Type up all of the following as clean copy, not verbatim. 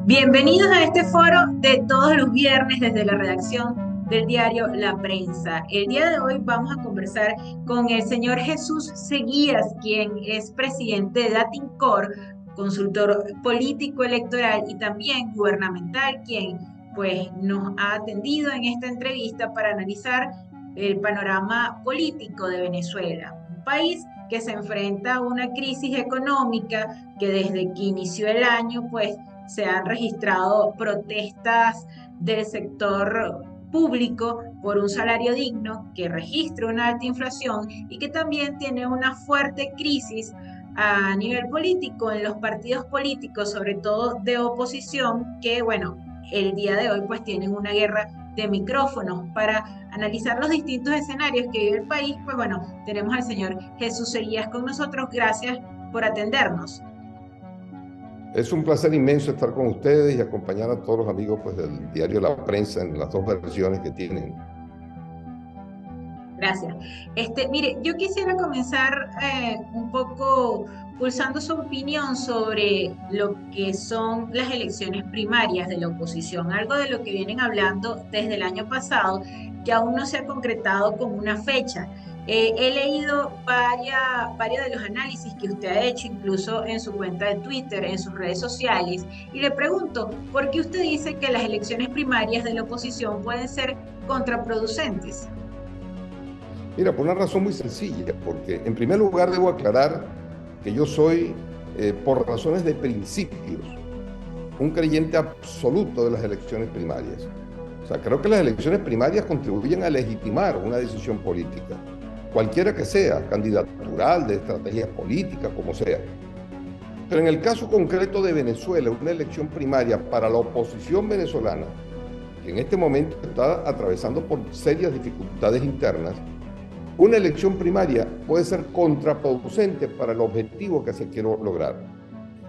Bienvenidos a este foro de todos los viernes desde la redacción del diario La Prensa. El día de hoy vamos a conversar con el señor Jesús Seguías, quien es presidente de Datincor, consultor político electoral y también gubernamental, quien pues nos ha atendido en esta entrevista para analizar el panorama político de Venezuela, un país que se enfrenta a una crisis económica que desde que inició el año pues se han registrado protestas del sector público por un salario digno que registra una alta inflación y que también tiene una fuerte crisis a nivel político en los partidos políticos, sobre todo de oposición, que bueno, el día de hoy pues tienen una guerra de micrófonos para analizar los distintos escenarios que vive el país. Pues bueno, tenemos al señor Jesús Seguías con nosotros. Gracias por atendernos. Es un placer inmenso estar con ustedes y acompañar a todos los amigos pues, del diario La Prensa en las dos versiones que tienen. Gracias. Mire, yo quisiera comenzar un poco pulsando su opinión sobre lo que son las elecciones primarias de la oposición, algo de lo que vienen hablando desde el año pasado, que aún no se ha concretado con una fecha. He leído varios de los análisis que usted ha hecho, incluso en su cuenta de Twitter, en sus redes sociales, y le pregunto, ¿por qué usted dice que las elecciones primarias de la oposición pueden ser contraproducentes? Mira, por una razón muy sencilla, porque en primer lugar debo aclarar que yo soy, por razones de principios, un creyente absoluto de las elecciones primarias. O sea, creo que las elecciones primarias contribuyen a legitimar una decisión política, cualquiera que sea, candidatural, de estrategias políticas, como sea. Pero en el caso concreto de Venezuela, una elección primaria para la oposición venezolana, que en este momento está atravesando por serias dificultades internas, una elección primaria puede ser contraproducente para el objetivo que se quiere lograr.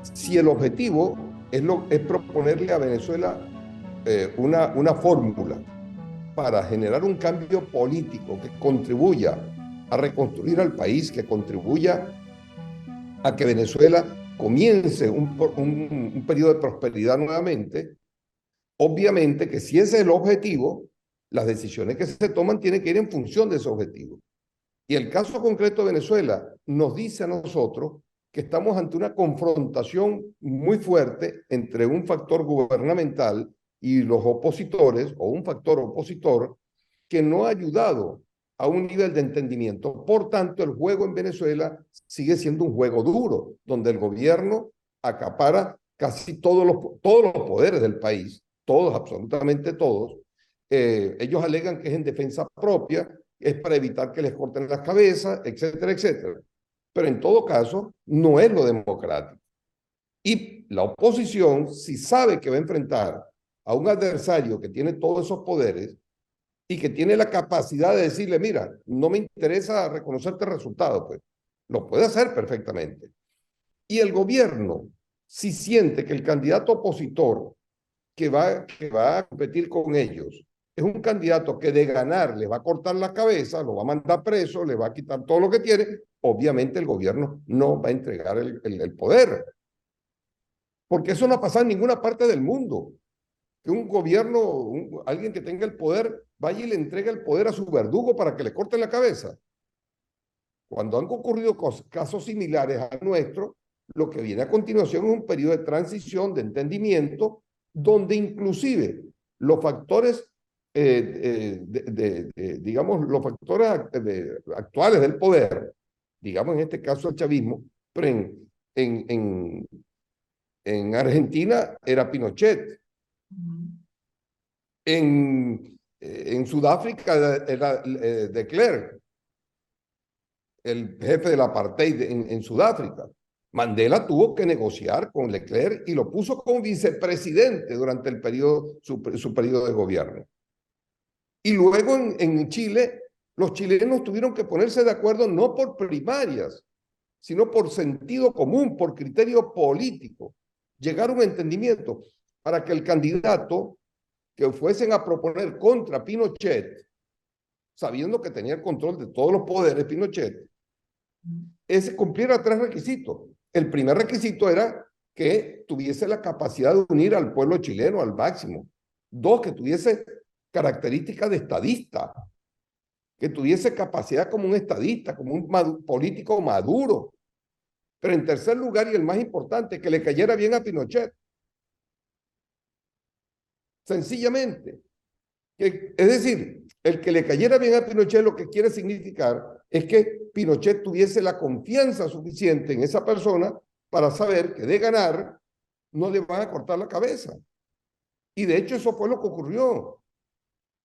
Si el objetivo es proponerle a Venezuela una fórmula para generar un cambio político que contribuya a reconstruir al país, que contribuya a que Venezuela comience un periodo de prosperidad nuevamente, obviamente que si ese es el objetivo, las decisiones que se toman tienen que ir en función de ese objetivo. Y el caso concreto de Venezuela nos dice a nosotros que estamos ante una confrontación muy fuerte entre un factor gubernamental y los opositores, o un factor opositor, que no ha ayudado a un nivel de entendimiento. Por tanto, el juego en Venezuela sigue siendo un juego duro, donde el gobierno acapara casi todos los poderes del país, todos, absolutamente todos. Ellos alegan que es en defensa propia, es para evitar que les corten las cabezas, etcétera, etcétera. Pero en todo caso, no es lo democrático. Y la oposición, si sabe que va a enfrentar a un adversario que tiene todos esos poderes y que tiene la capacidad de decirle, mira, no me interesa reconocerte el resultado, pues lo puede hacer perfectamente. Y el gobierno, si siente que el candidato opositor que va a competir con ellos es un candidato que de ganar le va a cortar la cabeza, lo va a mandar preso, le va a quitar todo lo que tiene, obviamente el gobierno no va a entregar el poder. Porque eso no ha pasado en ninguna parte del mundo. Que un gobierno, alguien que tenga el poder, vaya y le entregue el poder a su verdugo para que le corte la cabeza. Cuando han ocurrido casos similares al nuestro, lo que viene a continuación es un periodo de transición, de entendimiento, donde inclusive los factores, digamos, los factores actuales del poder, digamos en este caso el chavismo, pero en, en, en Argentina era Pinochet, en Sudáfrica era de Klerk, el jefe del apartheid en Sudáfrica. Mandela tuvo que negociar con Leclerc y lo puso como vicepresidente durante el periodo, su periodo de gobierno. Y luego en Chile, los chilenos tuvieron que ponerse de acuerdo no por primarias, sino por sentido común, por criterio político. Llegar a un entendimiento para que el candidato que fuesen a proponer contra Pinochet, sabiendo que tenía el control de todos los poderes Pinochet, ese cumpliera tres requisitos. El primer requisito era que tuviese la capacidad de unir al pueblo chileno al máximo. Dos, que tuviese características de estadista, que tuviese capacidad como un estadista, como un político maduro. Pero en tercer lugar, y el más importante, que le cayera bien a Pinochet. Sencillamente. Es decir, el que le cayera bien a Pinochet lo que quiere significar es que Pinochet tuviese la confianza suficiente en esa persona para saber que de ganar no le van a cortar la cabeza. Y de hecho eso fue lo que ocurrió.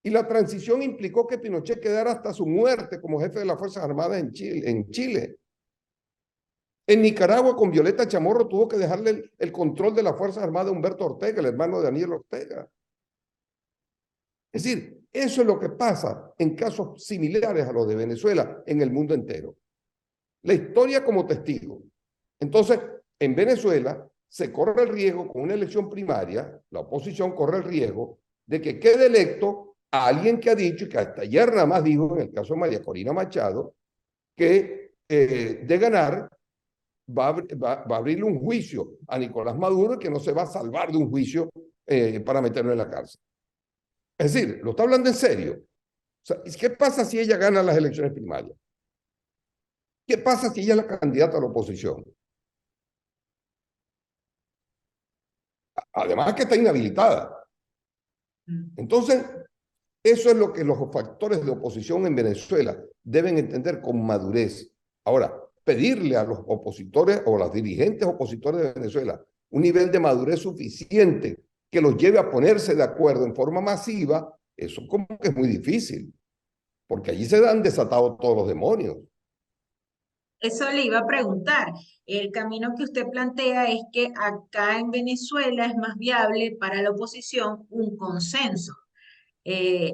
Y la transición implicó que Pinochet quedara hasta su muerte como jefe de las Fuerzas Armadas en Chile. En Nicaragua, con Violeta Chamorro, tuvo que dejarle el control de las Fuerzas Armadas a Humberto Ortega, el hermano de Daniel Ortega. Es decir, eso es lo que pasa en casos similares a los de Venezuela en el mundo entero. La historia como testigo. Entonces, en Venezuela se corre el riesgo con una elección primaria, la oposición corre el riesgo de que quede electo a alguien que ha dicho, y que hasta ayer nada más dijo, en el caso de María Corina Machado, que de ganar va a abrirle un juicio a Nicolás Maduro y que no se va a salvar de un juicio para meterlo en la cárcel. Es decir, lo está hablando en serio. O sea, ¿qué pasa si ella gana las elecciones primarias? ¿Qué pasa si ella es la candidata a la oposición? Además que está inhabilitada. Entonces, eso es lo que los factores de oposición en Venezuela deben entender con madurez. Ahora, pedirle a los opositores o a los dirigentes opositores de Venezuela un nivel de madurez suficiente que los lleve a ponerse de acuerdo en forma masiva, eso como que es muy difícil, porque allí se han desatado todos los demonios. Eso le iba a preguntar. El camino que usted plantea es que acá en Venezuela es más viable para la oposición un consenso. Eh,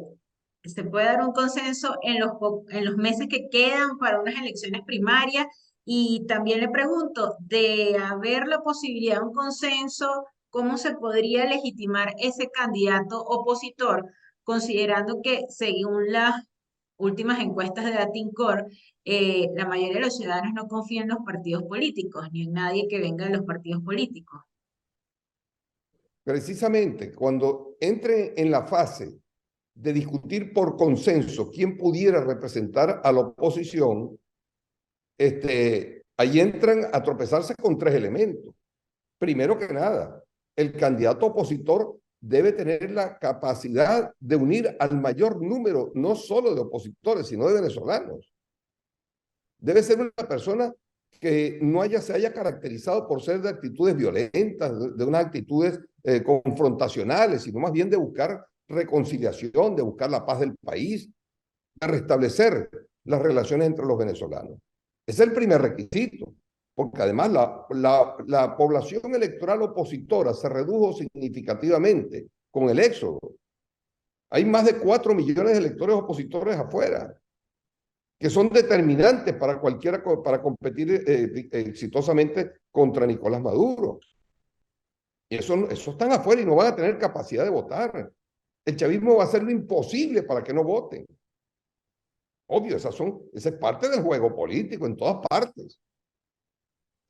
Se puede dar un consenso en los meses que quedan para unas elecciones primarias. Y también le pregunto, de haber la posibilidad de un consenso, ¿cómo se podría legitimar ese candidato opositor, considerando que según las últimas encuestas de Datincorp, la mayoría de los ciudadanos no confían en los partidos políticos, ni en nadie que venga de los partidos políticos? Precisamente cuando entre en la fase de discutir por consenso quién pudiera representar a la oposición, ahí entran a tropezarse con tres elementos. Primero que nada, el candidato opositor debe tener la capacidad de unir al mayor número, no solo de opositores, sino de venezolanos. Debe ser una persona que se haya caracterizado por ser de actitudes violentas, de unas actitudes confrontacionales, sino más bien de buscar reconciliación, de buscar la paz del país, de restablecer las relaciones entre los venezolanos. Ese es el primer requisito, porque además la población electoral opositora se redujo significativamente con el éxodo. Hay más de 4 millones de electores opositores afuera, que son determinantes para para competir exitosamente contra Nicolás Maduro. Y eso están afuera y no van a tener capacidad de votar. El chavismo va a hacer lo imposible para que no voten. Obvio, esa es parte del juego político en todas partes.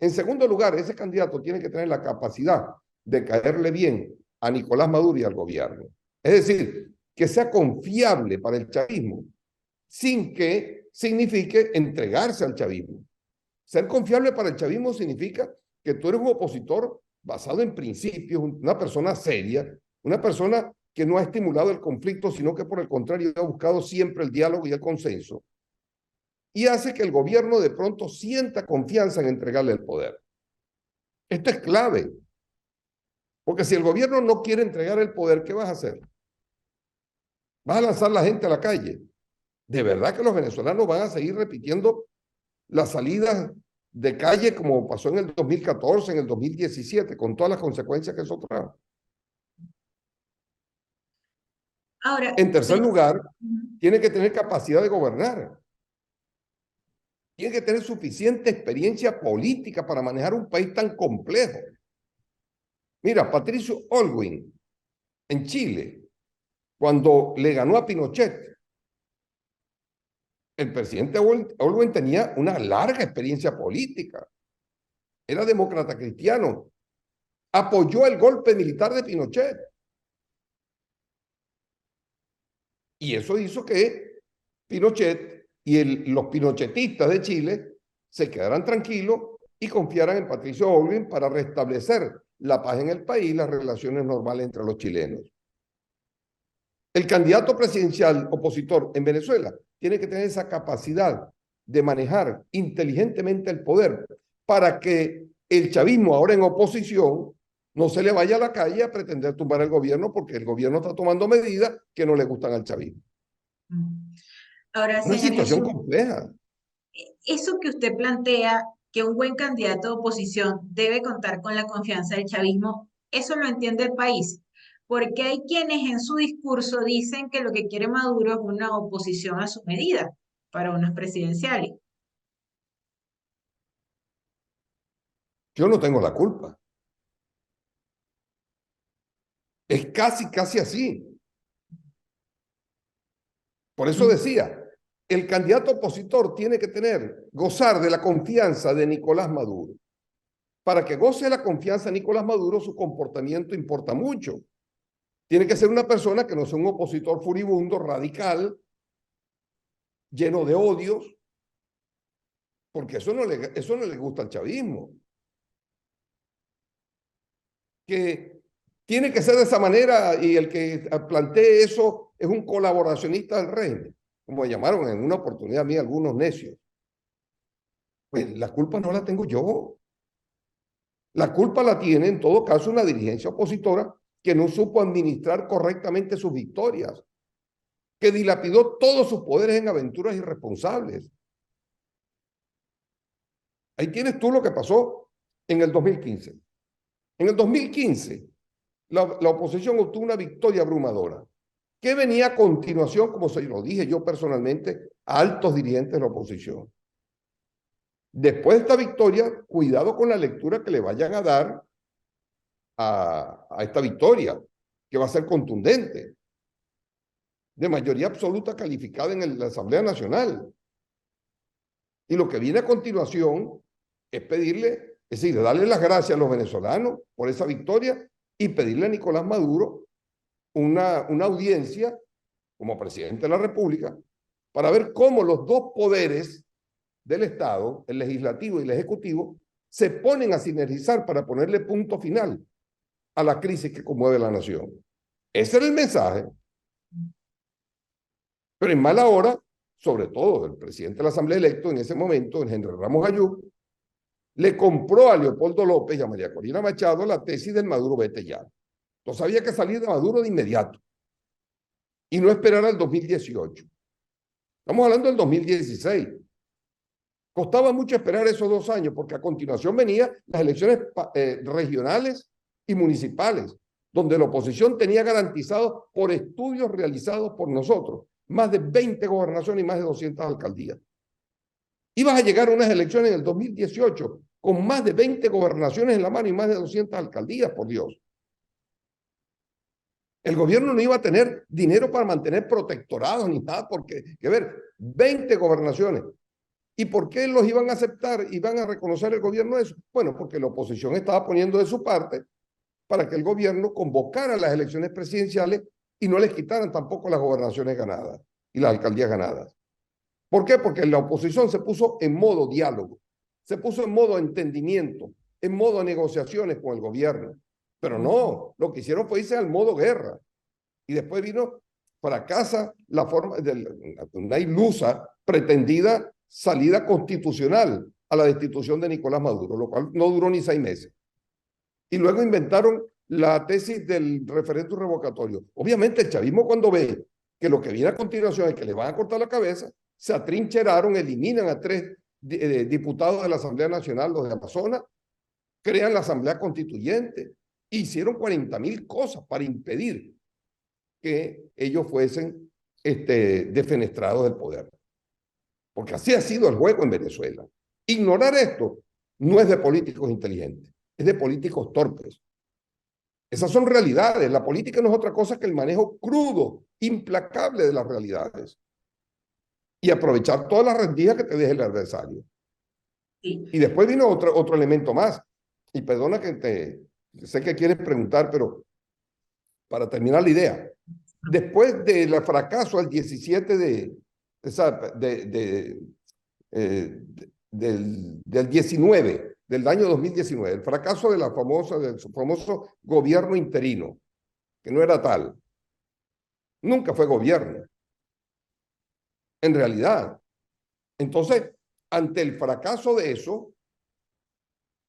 En segundo lugar, ese candidato tiene que tener la capacidad de caerle bien a Nicolás Maduro y al gobierno. Es decir, que sea confiable para el chavismo, sin que signifique entregarse al chavismo. Ser confiable para el chavismo significa que tú eres un opositor basado en principios, una persona seria, una persona que no ha estimulado el conflicto, sino que por el contrario ha buscado siempre el diálogo y el consenso, y hace que el gobierno de pronto sienta confianza en entregarle el poder. Esto es clave, porque si el gobierno no quiere entregar el poder, ¿qué vas a hacer? ¿Vas a lanzar la gente a la calle? ¿De verdad que los venezolanos van a seguir repitiendo las salidas de calle como pasó en el 2014, en el 2017, con todas las consecuencias que eso trajo? Ahora, En tercer lugar, tiene que tener capacidad de gobernar. Tiene que tener suficiente experiencia política para manejar un país tan complejo. Mira, Patricio Aylwin, en Chile, cuando le ganó a Pinochet, El presidente Olwen tenía una larga experiencia política. Era demócrata cristiano. Apoyó el golpe militar de Pinochet. Y eso hizo que Pinochet y los pinochetistas de Chile se quedaran tranquilos y confiaran en Patricio Aylwin para restablecer la paz en el país y las relaciones normales entre los chilenos. El candidato presidencial opositor en Venezuela tiene que tener esa capacidad de manejar inteligentemente el poder para que el chavismo, ahora en oposición, no se le vaya a la calle a pretender tumbar el gobierno porque el gobierno está tomando medidas que no le gustan al chavismo. Ahora, Una señor situación Jesús, compleja. eso que usted plantea, que un buen candidato de oposición debe contar con la confianza del chavismo, eso lo entiende el país, porque hay quienes en su discurso dicen que lo que quiere Maduro es una oposición a su medida para unas presidenciales. Yo no tengo la culpa. Es casi así. Por eso decía, el candidato opositor tiene que gozar de la confianza de Nicolás Maduro. Para que goce de la confianza de Nicolás Maduro, su comportamiento importa mucho. Tiene que ser una persona que no sea un opositor furibundo, radical, lleno de odios, porque eso no le gusta al chavismo. Que tiene que ser de esa manera y el que plantee eso es un colaboracionista del régimen, como llamaron en una oportunidad a mí algunos necios. Pues la culpa no la tengo yo. La culpa la tiene en todo caso una dirigencia opositora que no supo administrar correctamente sus victorias, que dilapidó todos sus poderes en aventuras irresponsables. Ahí tienes tú lo que pasó en el 2015. En el 2015, la oposición obtuvo una victoria abrumadora. ¿Qué venía a continuación, como se lo dije yo personalmente, a altos dirigentes de la oposición? Después de esta victoria, cuidado con la lectura que le vayan a dar a esta victoria, que va a ser contundente, de mayoría absoluta calificada en la Asamblea Nacional. Y lo que viene a continuación es pedirle, es decir, darle las gracias a los venezolanos por esa victoria y pedirle a Nicolás Maduro una audiencia como presidente de la República para ver cómo los dos poderes del Estado, el legislativo y el ejecutivo, se ponen a sinergizar para ponerle punto final a la crisis que conmueve la nación. Ese era el mensaje. Pero en mala hora, sobre todo el presidente de la Asamblea electo en ese momento, el general Ramos Ayub, le compró a Leopoldo López y a María Corina Machado la tesis del Maduro vete ya. Entonces había que salir de Maduro de inmediato y no esperar al 2018. Estamos hablando del 2016. Costaba mucho esperar esos 2 años porque a continuación venían las elecciones regionales y municipales, donde la oposición tenía garantizado por estudios realizados por nosotros más de 20 gobernaciones y más de 200 alcaldías. Ibas a llegar a unas elecciones en el 2018 con más de 20 gobernaciones en la mano y más de 200 alcaldías, por Dios. El gobierno no iba a tener dinero para mantener protectorados ni nada, porque, que ver, 20 gobernaciones. ¿Y por qué los iban a aceptar y van a reconocer el gobierno eso? Bueno, porque la oposición estaba poniendo de su parte para que el gobierno convocara las elecciones presidenciales y no les quitaran tampoco las gobernaciones ganadas y las alcaldías ganadas. ¿Por qué? Porque la oposición se puso en modo diálogo, se puso en modo entendimiento, en modo negociaciones con el gobierno. Pero no, lo que hicieron fue irse al modo guerra. Y después vino fracasa la forma de una ilusa pretendida salida constitucional a la destitución de Nicolás Maduro, lo cual no duró ni 6 meses. Y luego inventaron la tesis del referéndum revocatorio. Obviamente el chavismo cuando ve que lo que viene a continuación es que le van a cortar la cabeza, se atrincheraron, eliminan a 3 diputados de la Asamblea Nacional, los de Amazonas, crean la Asamblea Constituyente, hicieron 40.000 cosas para impedir que ellos fuesen defenestrados del poder. Porque así ha sido el juego en Venezuela. Ignorar esto no es de políticos inteligentes, es de políticos torpes. Esas son realidades. La política no es otra cosa que el manejo crudo, implacable de las realidades. y aprovechar todas las rendijas que te deje el adversario. Sí. Y después vino otro elemento más. Y perdona que sé que quieres preguntar, pero para terminar la idea, después del fracaso del 17 del 19, del año 2019, el fracaso del famoso gobierno interino, que no era tal, nunca fue gobierno, en realidad. Entonces, ante el fracaso de eso,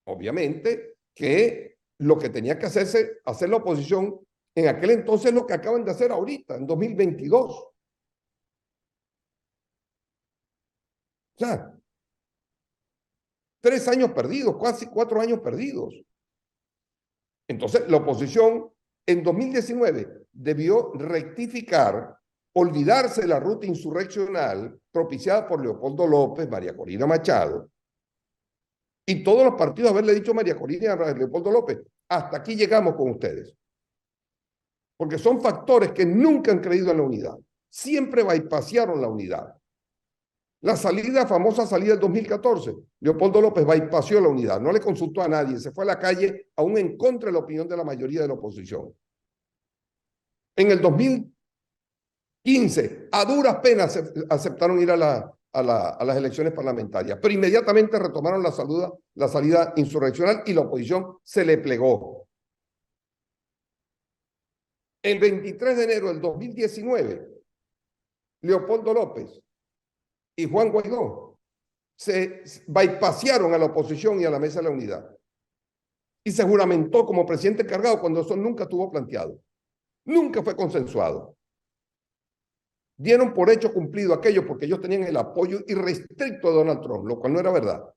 obviamente que lo que tenía que hacer la oposición en aquel entonces lo que acaban de hacer ahorita, en 2022. O sea, 3 años perdidos, casi 4 años perdidos. Entonces, la oposición en 2019 debió rectificar, olvidarse de la ruta insurreccional propiciada por Leopoldo López, María Corina Machado, y todos los partidos haberle dicho a María Corina y a Leopoldo López, hasta aquí llegamos con ustedes. Porque son factores que nunca han creído en la unidad. Siempre bypasearon la unidad. La famosa salida del 2014, Leopoldo López bypaseó la unidad, no le consultó a nadie, se fue a la calle aún en contra de la opinión de la mayoría de la oposición. En el 2015, a duras penas aceptaron ir a las elecciones parlamentarias, pero inmediatamente retomaron la salida insurreccional y la oposición se le plegó. El 23 de enero del 2019, Leopoldo López y Juan Guaidó se bypasearon a la oposición y a la mesa de la unidad. Y se juramentó como presidente encargado cuando eso nunca estuvo planteado. Nunca fue consensuado. Dieron por hecho cumplido aquello porque ellos tenían el apoyo irrestricto de Donald Trump, lo cual no era verdad.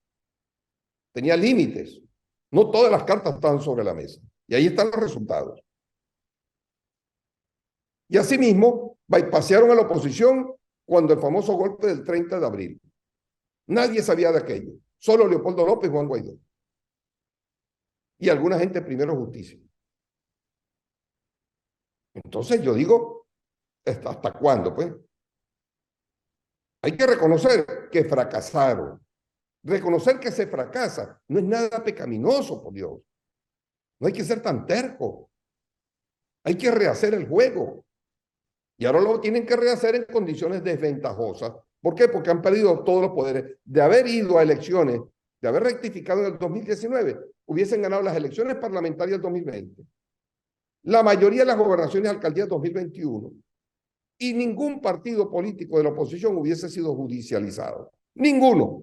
Tenía límites. No todas las cartas estaban sobre la mesa. Y ahí están los resultados. Y asimismo, bypasearon a la oposición cuando el famoso golpe del 30 de abril. Nadie sabía de aquello. Solo Leopoldo López y Juan Guaidó. Y alguna gente primero justicia. Entonces yo digo, ¿hasta cuándo? Pues hay que reconocer que fracasaron. Reconocer que se fracasa no es nada pecaminoso, por Dios. No hay que ser tan terco. Hay que rehacer el juego. Y ahora lo tienen que rehacer en condiciones desventajosas. ¿Por qué? Porque han perdido todos los poderes. De haber ido a elecciones, de haber rectificado en el 2019, hubiesen ganado las elecciones parlamentarias del 2020. La mayoría de las gobernaciones y alcaldías 2021. Y ningún partido político de la oposición hubiese sido judicializado. Ninguno.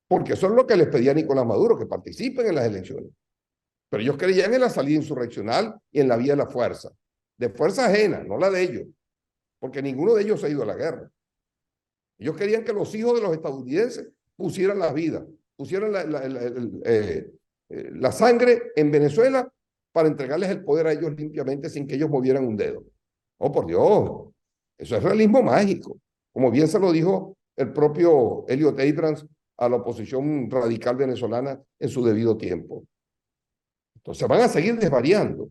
Porque eso es lo que les pedía Nicolás Maduro, que participen en las elecciones. Pero ellos creían en la salida insurreccional y en la vía de la fuerza. De fuerza ajena, no la de ellos. Porque ninguno de ellos ha ido a la guerra. Ellos querían que los hijos de los estadounidenses pusieran la vida, pusieran la sangre en Venezuela para entregarles el poder a ellos limpiamente sin que ellos movieran un dedo. Oh, por Dios, eso es realismo mágico. Como bien se lo dijo el propio Elliot Abrams a la oposición radical venezolana en su debido tiempo. Entonces van a seguir desvariando.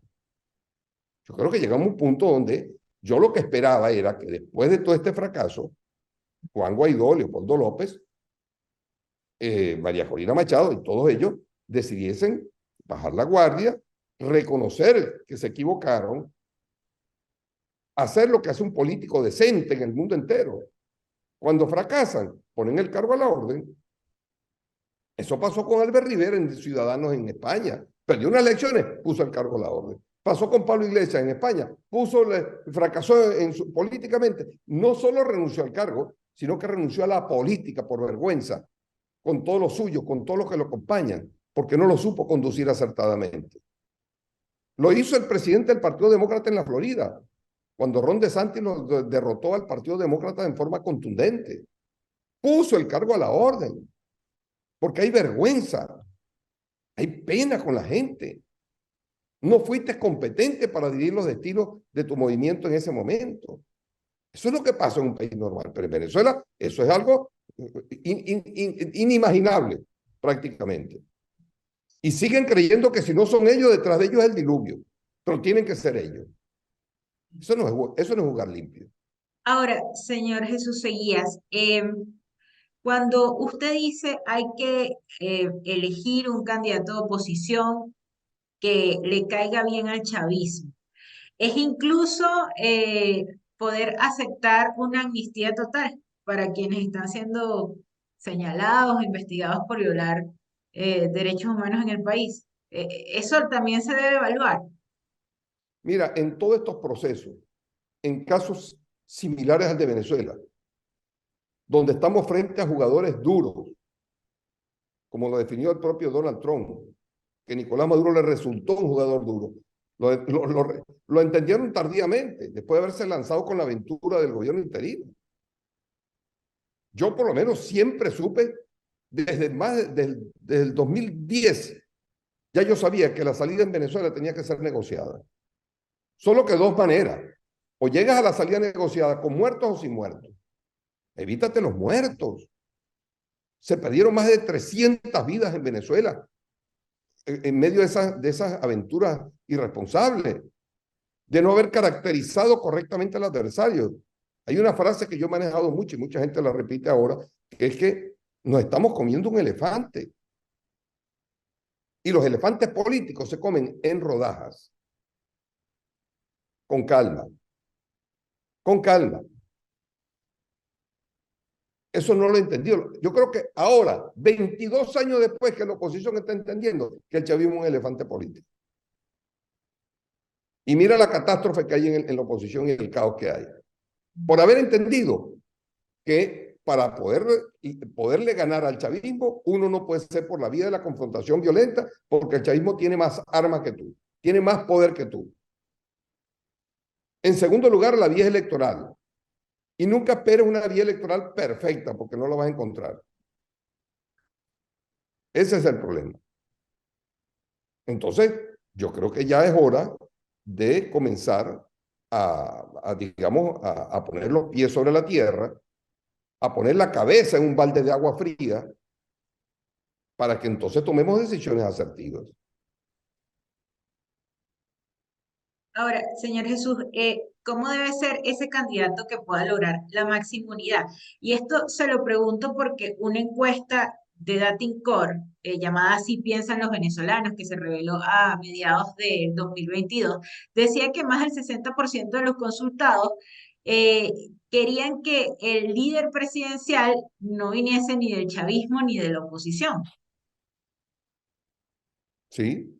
Yo creo que llegamos a un punto donde yo lo que esperaba era que después de todo este fracaso, Juan Guaidó, Leopoldo López, María Corina Machado y todos ellos decidiesen bajar la guardia, reconocer que se equivocaron, hacer lo que hace un político decente en el mundo entero. Cuando fracasan, ponen el cargo a la orden. Eso pasó con Albert Rivera en Ciudadanos en España. Perdió unas elecciones, puso el cargo a la orden. Pasó con Pablo Iglesias en España, fracasó políticamente. No solo renunció al cargo, sino que renunció a la política por vergüenza, con todos los suyos, con todos los que lo acompañan, porque no lo supo conducir acertadamente. Lo hizo el presidente del Partido Demócrata en la Florida, cuando Ron DeSantis derrotó al Partido Demócrata en forma contundente. Puso el cargo a la orden, porque hay vergüenza, hay pena con la gente. No fuiste competente para dirigir los destinos de tu movimiento en ese momento. Eso es lo que pasa en un país normal, pero en Venezuela eso es algo inimaginable prácticamente. Y siguen creyendo que si no son ellos, detrás de ellos es el diluvio, pero tienen que ser ellos. Eso no es jugar limpio. Ahora, señor Jesús Seguías, cuando usted dice hay que elegir un candidato de oposición que le caiga bien al chavismo, es incluso poder aceptar una amnistía total para quienes están siendo señalados, investigados por violar derechos humanos en el país. Eso también se debe evaluar. Mira, en todos estos procesos, en casos similares al de Venezuela, donde estamos frente a jugadores duros, como lo definió el propio Donald Trump, que Nicolás Maduro le resultó un jugador duro. Lo entendieron tardíamente, después de haberse lanzado con la aventura del gobierno interino. Yo por lo menos siempre supe, desde el 2010, ya yo sabía que la salida en Venezuela tenía que ser negociada. Solo que dos maneras. O llegas a la salida negociada con muertos o sin muertos. Evítate los muertos. Se perdieron más de 300 vidas en Venezuela en medio de esas aventuras irresponsables, de no haber caracterizado correctamente al adversario. Hay una frase que yo he manejado mucho y mucha gente la repite ahora, que es que nos estamos comiendo un elefante. Y los elefantes políticos se comen en rodajas. Con calma. Con calma. Eso no lo he entendido. Yo creo que ahora, 22 años después, que la oposición está entendiendo que el chavismo es un elefante político. Y mira la catástrofe que hay en la oposición y el caos que hay. Por haber entendido que para poderle ganar al chavismo, uno no puede ser por la vía de la confrontación violenta, porque el chavismo tiene más armas que tú, tiene más poder que tú. En segundo lugar, la vía electoral. Y nunca esperes una vía electoral perfecta, porque no la vas a encontrar. Ese es el problema. Entonces, yo creo que ya es hora de comenzar digamos, a poner los pies sobre la tierra, a poner la cabeza en un balde de agua fría, para que entonces tomemos decisiones asertivas. Ahora, señor Jesús, ¿cómo debe ser ese candidato que pueda lograr la máxima unidad? Y esto se lo pregunto porque una encuesta de Datincorp, llamada Así piensan los venezolanos, que se reveló a mediados de 2022, decía que más del 60% de los consultados eh, querían que el líder presidencial no viniese ni del chavismo ni de la oposición. ¿Sí?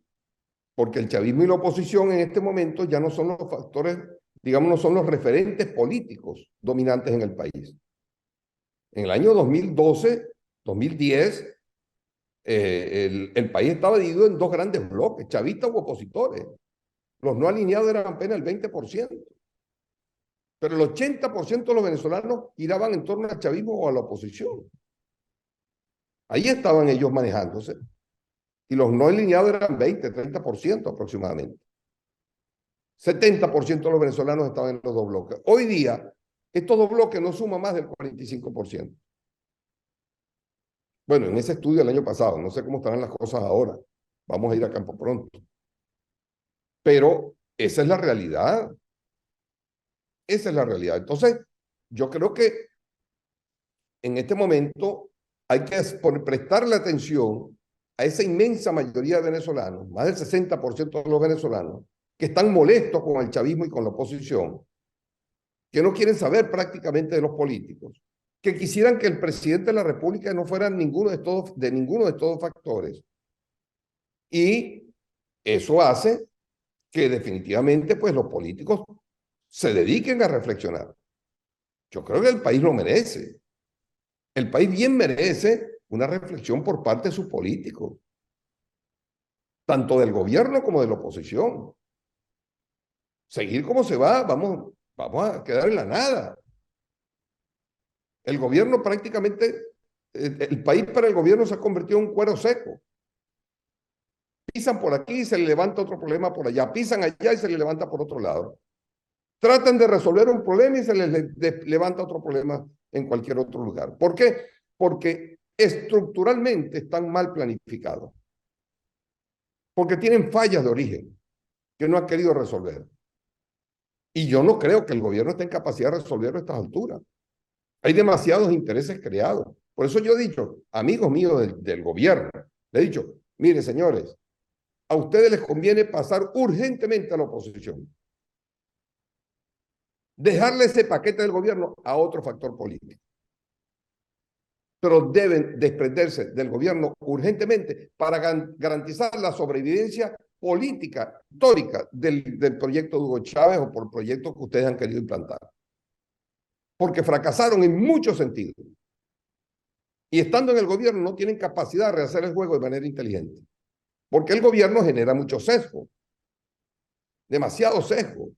Porque el chavismo y la oposición en este momento ya no son los factores, digamos, no son los referentes políticos dominantes en el país. En el año 2012, 2010, el país estaba dividido en dos grandes bloques, chavistas u opositores. Los no alineados eran apenas el 20%. Pero el 80% de los venezolanos giraban en torno al chavismo o a la oposición. Ahí estaban ellos manejándose. Y los no alineados eran 20, 30% aproximadamente. 70% de los venezolanos estaban en los dos bloques. Hoy día, estos dos bloques no suman más del 45%. Bueno, en ese estudio del año pasado, no sé cómo estarán las cosas ahora. Vamos a ir a campo pronto. Pero esa es la realidad. Esa es la realidad. Entonces, yo creo que en este momento hay que prestarle atención a esa inmensa mayoría de venezolanos, más del 60% de los venezolanos, que están molestos con el chavismo y con la oposición, que no quieren saber prácticamente de los políticos, que quisieran que el presidente de la República no fuera ninguno de estos factores. Y eso hace que definitivamente pues, los políticos se dediquen a reflexionar. Yo creo que el país lo merece. El país bien merece una reflexión por parte de sus políticos, tanto del gobierno como de la oposición. Seguir como se va, vamos a quedar en la nada. El gobierno prácticamente, el país para el gobierno se ha convertido en un cuero seco. Pisan por aquí y se le levanta otro problema por allá. Pisan allá y se le levanta por otro lado. Tratan de resolver un problema y se les levanta otro problema en cualquier otro lugar. ¿Por qué? Porque estructuralmente están mal planificados. Porque tienen fallas de origen que no han querido resolver. Y yo no creo que el gobierno esté en capacidad de resolverlo a estas alturas. Hay demasiados intereses creados. Por eso yo he dicho, amigos míos del gobierno, le he dicho, mire señores, a ustedes les conviene pasar urgentemente a la oposición. Dejarle ese paquete del gobierno a otro factor político. Pero deben desprenderse del gobierno urgentemente para garantizar la sobrevivencia política, histórica del proyecto de Hugo Chávez o por el proyecto que ustedes han querido implantar. Porque fracasaron en muchos sentidos. Y estando en el gobierno no tienen capacidad de rehacer el juego de manera inteligente. Porque el gobierno genera mucho sesgo, demasiado sesgo.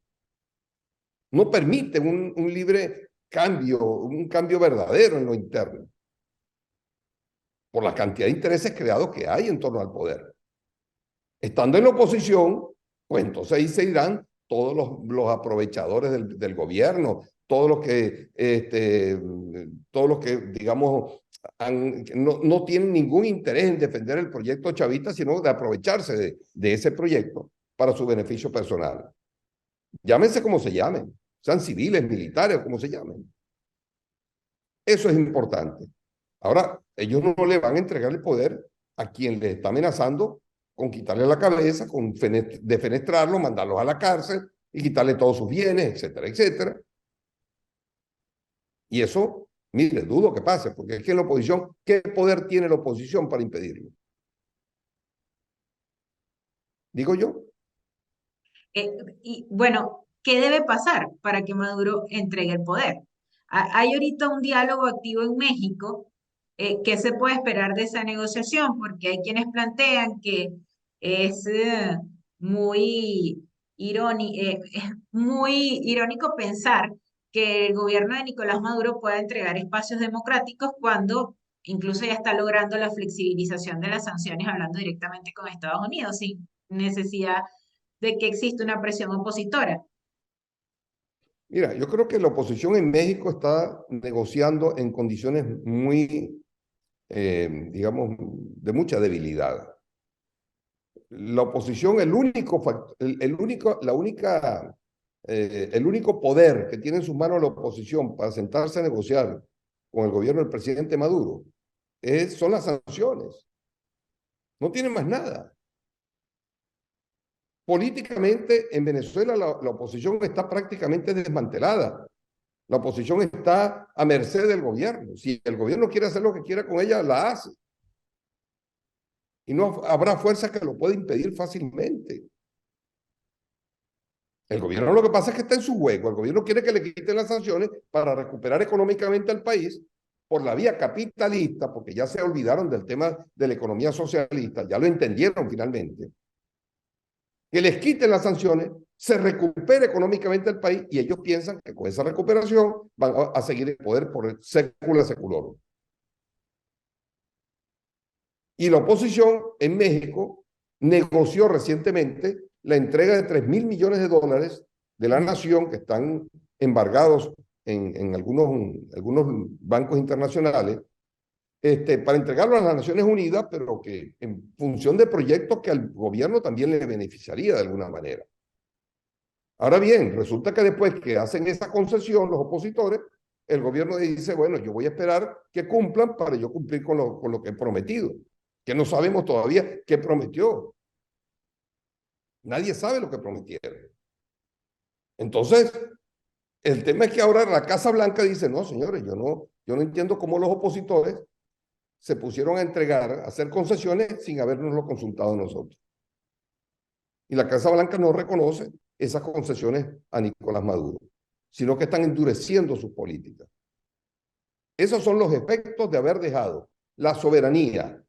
No permite un libre cambio, un cambio verdadero en lo interno, por la cantidad de intereses creados que hay en torno al poder. Estando en la oposición, pues entonces ahí se irán todos los aprovechadores del gobierno, todos los que digamos, no tienen ningún interés en defender el proyecto chavista, sino de aprovecharse de ese proyecto para su beneficio personal. Llámense como se llamen, sean civiles, militares, como se llamen. Eso es importante. Ahora, ellos no le van a entregar el poder a quien les está amenazando con quitarle la cabeza, con defenestrarlo, mandarlos a la cárcel y quitarle todos sus bienes, etcétera, etcétera. Y eso, mire, dudo que pase, porque es que en la oposición, ¿qué poder tiene la oposición para impedirlo? Digo yo. Y bueno, ¿qué debe pasar para que Maduro entregue el poder? Hay ahorita un diálogo activo en México. ¿Qué se puede esperar de esa negociación? Porque hay quienes plantean que es es muy irónico pensar que el gobierno de Nicolás Maduro pueda entregar espacios democráticos cuando incluso ya está logrando la flexibilización de las sanciones, hablando directamente con Estados Unidos, sin necesidad de que existe una presión opositora. Mira, yo creo que la oposición en México está negociando en condiciones muy, digamos, de mucha debilidad. La oposición, el único poder que tiene en sus manos la oposición para sentarse a negociar con el gobierno del presidente Maduro son las sanciones. No tienen más nada. Políticamente en Venezuela la oposición está prácticamente desmantelada. La oposición está a merced del gobierno. Si el gobierno quiere hacer lo que quiera con ella, la hace. Y no habrá fuerza que lo pueda impedir fácilmente. El gobierno lo que pasa es que está en su juego. El gobierno quiere que le quiten las sanciones para recuperar económicamente al país por la vía capitalista, porque ya se olvidaron del tema de la economía socialista, ya lo entendieron finalmente. Que les quiten las sanciones, se recupere económicamente el país y ellos piensan que con esa recuperación van a seguir el poder por el século seculorum. Y la oposición en México negoció recientemente la entrega de 3.000 millones de dólares de la nación que están embargados en algunos bancos internacionales para entregarlo a las Naciones Unidas, pero que en función de proyectos que al gobierno también le beneficiaría de alguna manera. Ahora bien, resulta que después que hacen esa concesión los opositores, el gobierno dice, bueno, yo voy a esperar que cumplan para yo cumplir con lo que he prometido, que no sabemos todavía qué prometió. Nadie sabe lo que prometieron. Entonces, el tema es que ahora la Casa Blanca dice, no, señores, yo no entiendo cómo los opositores se pusieron a entregar, a hacer concesiones sin habernoslo consultado nosotros. Y la Casa Blanca no reconoce esas concesiones a Nicolás Maduro, sino que están endureciendo sus políticas. Esos son los efectos de haber dejado la soberanía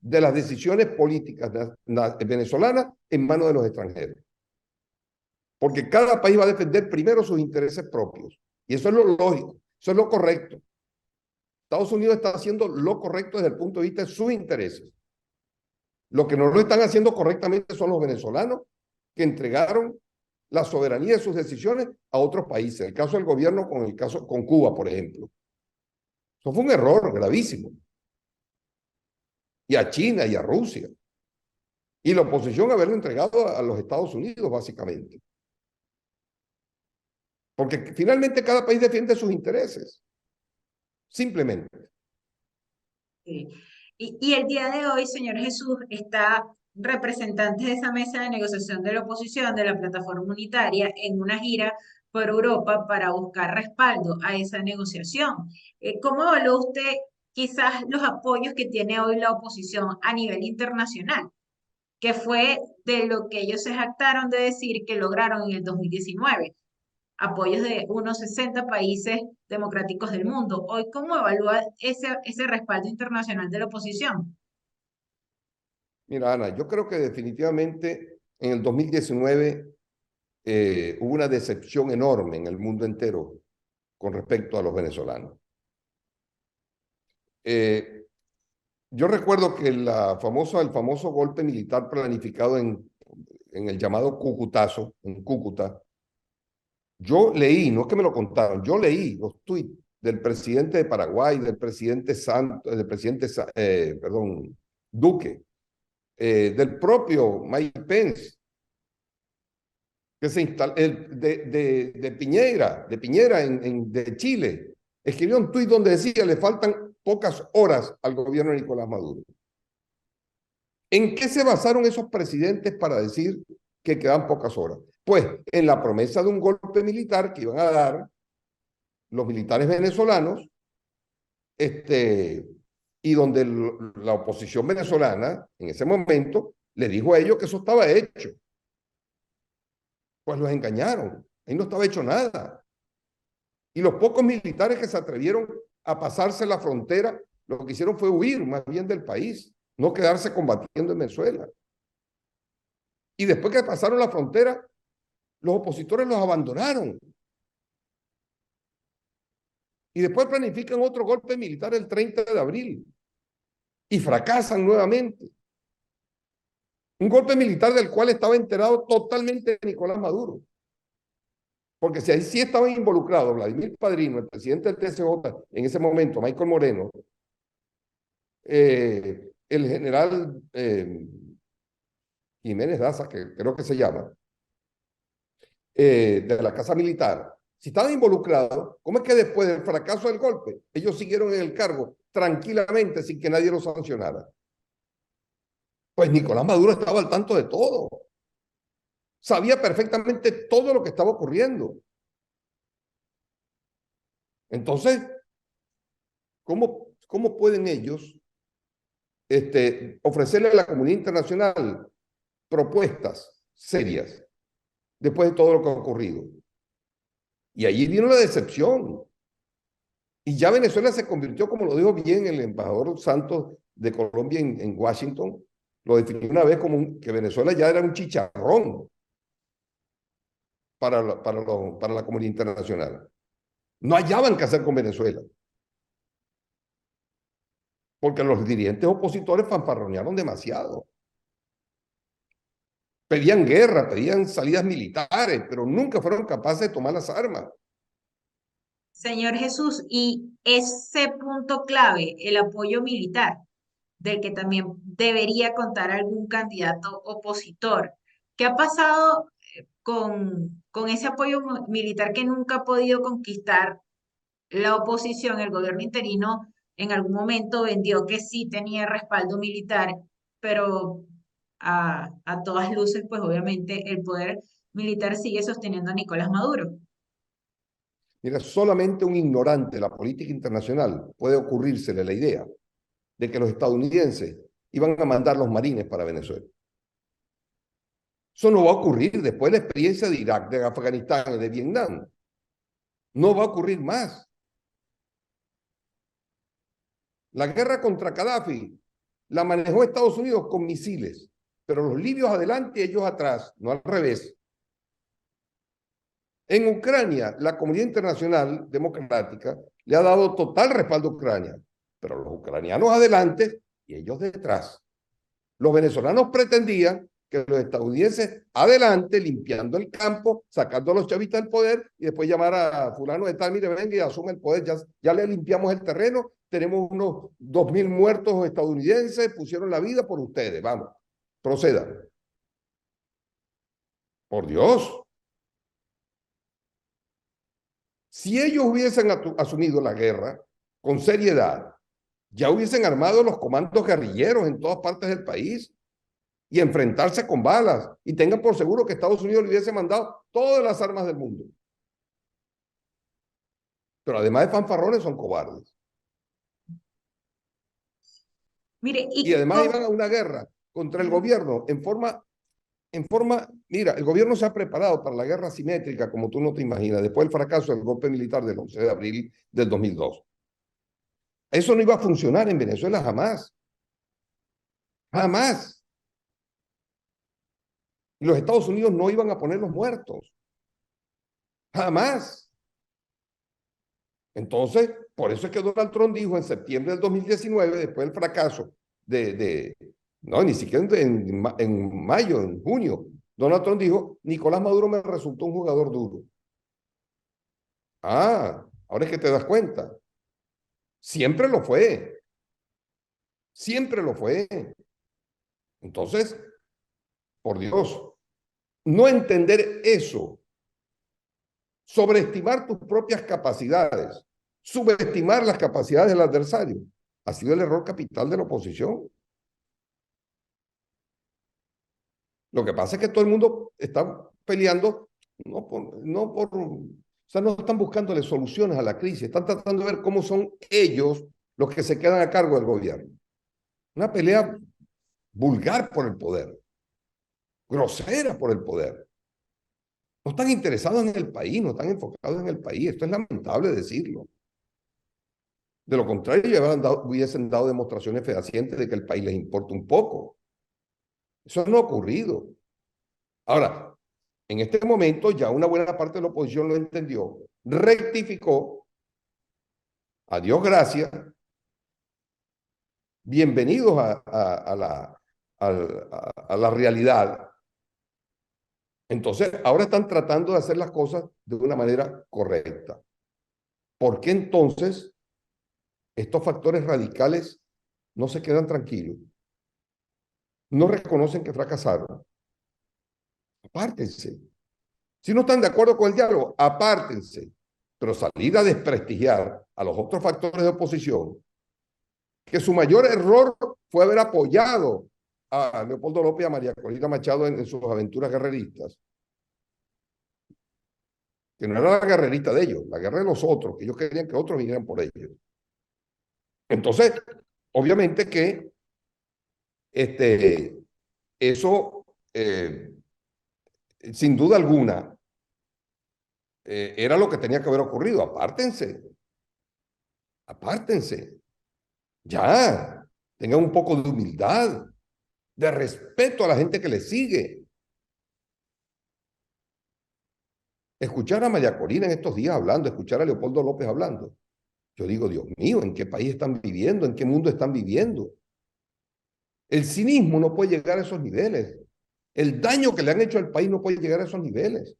de las decisiones políticas venezolanas en manos de los extranjeros. Porque cada país va a defender primero sus intereses propios. Y eso es lo lógico, eso es lo correcto. Estados Unidos está haciendo lo correcto desde el punto de vista de sus intereses. Lo que no lo están haciendo correctamente son los venezolanos que entregaron la soberanía de sus decisiones a otros países. El caso del gobierno con Cuba, por ejemplo. Eso fue un error gravísimo. Y a China y a Rusia. Y la oposición haberlo entregado a los Estados Unidos, básicamente. porque finalmente cada país defiende sus intereses, simplemente. Sí. Y el día de hoy, señor Jesús, está representantes de esa mesa de negociación de la oposición, de la plataforma unitaria, en una gira por Europa para buscar respaldo a esa negociación. ¿Cómo evalúa usted quizás los apoyos que tiene hoy la oposición a nivel internacional, que fue de lo que ellos se jactaron de decir que lograron en el 2019? Apoyos de unos 60 países democráticos del mundo. Hoy, ¿cómo evalúa ese respaldo internacional de la oposición? Mira, Ana, yo creo que definitivamente en el 2019 hubo una decepción enorme en el mundo entero con respecto a los venezolanos. Eh, yo recuerdo que el famoso golpe militar planificado en el llamado Cúcutazo, en Cúcuta, yo leí, no es que me lo contaron, yo leí los tuits del presidente de Paraguay, del presidente perdón, Duque, del propio Mike Pence, que se instaló, de Piñera de Chile, escribió un tuit donde decía le faltan pocas horas al gobierno de Nicolás Maduro. ¿En qué se basaron esos presidentes para decir que quedan pocas horas? Pues en la promesa de un golpe militar que iban a dar los militares venezolanos, y donde la oposición venezolana en ese momento le dijo a ellos que eso estaba hecho. Pues los engañaron, ahí no estaba hecho nada. Y los pocos militares que se atrevieron a pasarse la frontera, lo que hicieron fue huir más bien del país, no quedarse combatiendo en Venezuela. Y después que pasaron la frontera, los opositores los abandonaron. Y después planifican otro golpe militar el 30 de abril. Y fracasan nuevamente. Un golpe militar del cual estaba enterado totalmente Nicolás Maduro. Porque si ahí sí estaban involucrados Vladimir Padrino, el presidente del TSJ, en ese momento, Michael Moreno, el general Jiménez Daza, que creo que se llama, de la Casa Militar, si estaban involucrados, ¿cómo es que después del fracaso del golpe, ellos siguieron en el cargo tranquilamente sin que nadie los sancionara? Pues Nicolás Maduro estaba al tanto de todo. Sabía perfectamente todo lo que estaba ocurriendo. Entonces, ¿cómo pueden ellos ofrecerle a la comunidad internacional propuestas serias después de todo lo que ha ocurrido? Y allí vino la decepción. Y ya Venezuela se convirtió, como lo dijo bien el embajador Santos de Colombia en Washington, lo definió una vez como que Venezuela ya era un chicharrón para la comunidad internacional. No hallaban qué hacer con Venezuela. Porque los dirigentes opositores fanfarronearon demasiado. Pedían guerra, pedían salidas militares, pero nunca fueron capaces de tomar las armas. Señor Jesús, y ese punto clave, el apoyo militar, del que también debería contar algún candidato opositor. ¿Qué ha pasado con ese apoyo militar que nunca ha podido conquistar la oposición? El gobierno interino en algún momento vendió que sí tenía respaldo militar, pero a todas luces, pues obviamente el poder militar sigue sosteniendo a Nicolás Maduro. Mira, solamente un ignorante de la política internacional puede ocurrírsele la idea de que los estadounidenses iban a mandar los marines para Venezuela. Eso no va a ocurrir después de la experiencia de Irak, de Afganistán y de Vietnam. No va a ocurrir más. La guerra contra Gaddafi la manejó Estados Unidos con misiles, pero los libios adelante y ellos atrás, no al revés. En Ucrania, la comunidad internacional democrática le ha dado total respaldo a Ucrania, pero los ucranianos adelante y ellos detrás. Los venezolanos pretendían que los estadounidenses adelante, limpiando el campo, sacando a los chavistas del poder y después llamar a fulano de tal, mire, venga y asume el poder, ya le limpiamos el terreno, tenemos unos 2.000 muertos estadounidenses, pusieron la vida por ustedes, vamos, procedan. Por Dios. Si ellos hubiesen asumido la guerra con seriedad, ya hubiesen armado los comandos guerrilleros en todas partes del país y enfrentarse con balas. Y tengan por seguro que Estados Unidos le hubiese mandado todas las armas del mundo. Pero además de fanfarrones, son cobardes. Mire, Y además iban a una guerra contra el gobierno mira, el gobierno se ha preparado para la guerra asimétrica como tú no te imaginas, después del fracaso del golpe militar del 11 de abril del 2002. Eso no iba a funcionar en Venezuela jamás. Jamás. Y los Estados Unidos no iban a poner los muertos. Jamás. Entonces, por eso es que Donald Trump dijo en septiembre del 2019, después del fracaso no, ni siquiera en mayo, en junio, Donald Trump dijo, Nicolás Maduro me resultó un jugador duro. Ah, ahora es que te das cuenta. Siempre lo fue. Siempre lo fue. Entonces, por Dios, no entender eso, sobreestimar tus propias capacidades, subestimar las capacidades del adversario, ha sido el error capital de la oposición. Lo que pasa es que todo el mundo está peleando, o sea, no están buscándole soluciones a la crisis, están tratando de ver cómo son ellos los que se quedan a cargo del gobierno. Una pelea vulgar por el poder, grosera por el poder. No están interesados en el país, no están enfocados en el país. Esto es lamentable decirlo. De lo contrario, ya hubiesen dado demostraciones fehacientes de que el país les importa un poco. Eso no ha ocurrido. Ahora, en este momento ya una buena parte de la oposición lo entendió, rectificó, a Dios gracias, bienvenidos a la realidad. Entonces, ahora están tratando de hacer las cosas de una manera correcta. ¿Por qué entonces estos factores radicales no se quedan tranquilos? No reconocen que fracasaron. Apártense. Si no están de acuerdo con el diálogo, apártense. Pero salir a desprestigiar a los otros factores de oposición, que su mayor error fue haber apoyado a Leopoldo López y a María Corina Machado en sus aventuras guerreristas, que no era la guerrerista de ellos, la guerra de los otros, que ellos querían que otros vinieran por ellos. Entonces, obviamente que eso, sin duda alguna, era lo que tenía que haber ocurrido. Apártense. Apártense. Ya. Tengan un poco de humildad, de respeto a la gente que les sigue. Escuchar a María Corina en estos días hablando, escuchar a Leopoldo López hablando. Yo digo, Dios mío, ¿en qué país están viviendo? ¿En qué mundo están viviendo? El cinismo no puede llegar a esos niveles. El daño que le han hecho al país no puede llegar a esos niveles.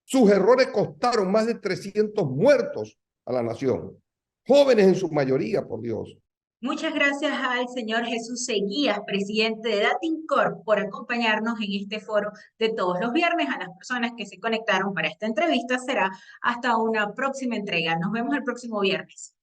Sus errores costaron más de 300 muertos a la nación. Jóvenes en su mayoría, por Dios. muchas gracias al señor Jesús Seguías, presidente de Datincorp, por acompañarnos en este foro de todos los viernes. A las personas que se conectaron para esta entrevista será hasta una próxima entrega. Nos vemos el próximo viernes.